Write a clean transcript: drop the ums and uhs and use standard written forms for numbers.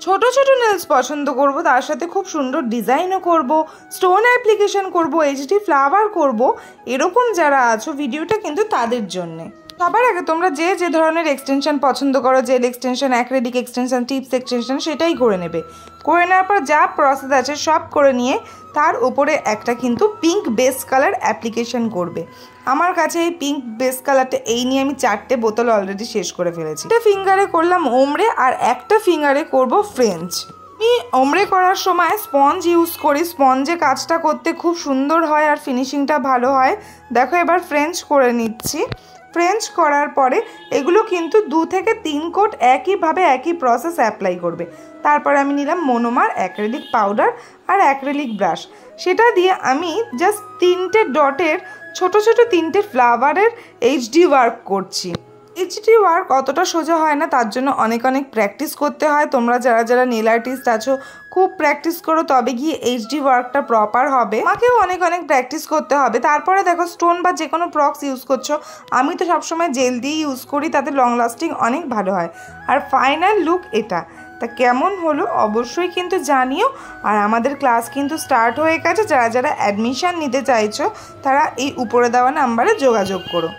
ছোট ছোট নেলস পছন্দ করব, তার সাথে খুব সুন্দর ডিজাইনও করব, স্টোন অ্যাপ্লিকেশন করব, এইচডি ফ্লাওয়ার করব, এরকম যারা আছো ভিডিওটা কিন্তু তাদের জন্যে। সবার আগে তোমরা যে যে ধরনের এক্সটেনশন পছন্দ করো, gel extension, acrylic extension, tips extension, সেটাই করে নেবে। করে নেওয়ার পর যা প্রসেস আছে সব করে নিয়ে তার উপরে একটা কিন্তু পিঙ্ক বেস কালার অ্যাপ্লিকেশন করবে। আমার কাছে এই পিঙ্ক বেস কালারটা এই নিয়ে আমি 4টে বোতল অলরেডি শেষ করে ফেলেছি। একটা ফিঙ্গারে করলাম ওমরে আর একটা ফিঙ্গারে করব ফ্রেঞ্চ। আমি ওমরে করার সময় স্পঞ্জ ইউজ করি, স্পঞ্জে কাজটা করতে খুব সুন্দর হয় আর ফিনিশিংটা ভালো হয়। দেখো এবার ফ্রেঞ্চ করে নিচ্ছি। ফ্রেঞ্চ করার পরে এগুলো কিন্তু 2 থেকে 3 কোট একইভাবে একই প্রসেস অ্যাপ্লাই করবে। তারপরে আমি নিলাম মনোমার, অ্যাক্রিলিক পাউডার আর অ্যাক্রিলিক ব্রাশ। সেটা দিয়ে আমি জাস্ট 3টে ডটের ছোট ছোট 3টে ফ্লাওয়ারের এইচডি ওয়ার্ক করছি। এইচডি ওয়ার্ক অতটা সোজা হয় না, তার জন্য অনেক অনেক প্র্যাকটিস করতে হয়। তোমরা যারা যারা নেল আর্টিস্ট আছো খুব প্র্যাকটিস করো, তবে গিয়ে এইচডি ওয়ার্কটা প্রপার হবে। আমাকেও অনেক অনেক প্র্যাকটিস করতে হবে। তারপরে দেখো স্টোন বা যে কোনো প্রক্স ইউজ করছো, আমি তো সবসময় জেল দিয়ে ইউজ করি, তাতে লং লাস্টিং অনেক ভালো হয়। আর ফাইনাল লুক এটা। তা কেমন হলো অবশ্যই কিন্তু জানিও। আর আমাদের ক্লাস কিন্তু স্টার্ট হয়ে গেছে। যারা যারা অ্যাডমিশন নিতে চাইছো তারা এই উপরে দেওয়া নাম্বারে যোগাযোগ করো।